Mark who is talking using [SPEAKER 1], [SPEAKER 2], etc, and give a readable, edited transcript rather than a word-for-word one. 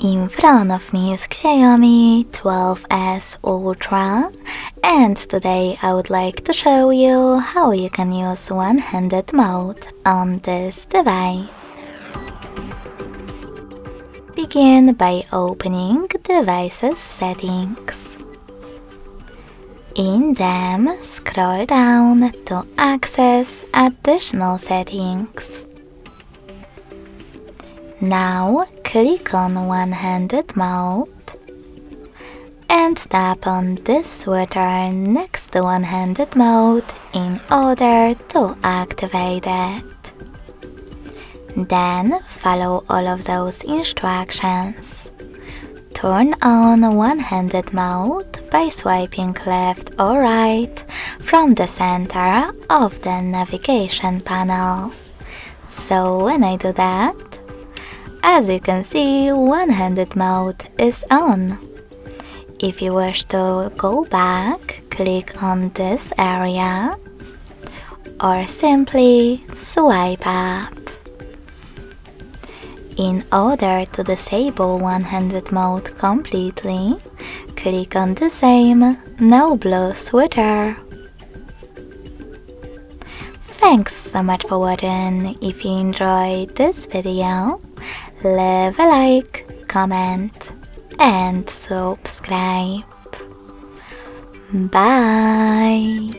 [SPEAKER 1] In front of me is XIAOMI 12S Ultra, and today I would like to show you how you can use one-handed mode on this device. Begin by opening Devices Settings. In them, scroll down to access additional settings. Now click on one-handed mode and tap on this switcher next to one-handed mode in order to activate it. Then follow all of those instructions. Turn on one-handed mode by swiping left or right from the center of the navigation panel. So when I do that, as you can see, one-handed mode is on. If you wish to go back, click on this area or simply swipe up. In order to disable one-handed mode completely, click on the same no blue switcher. Thanks so much for watching. If you enjoyed this video, leave a like, comment and subscribe. Bye!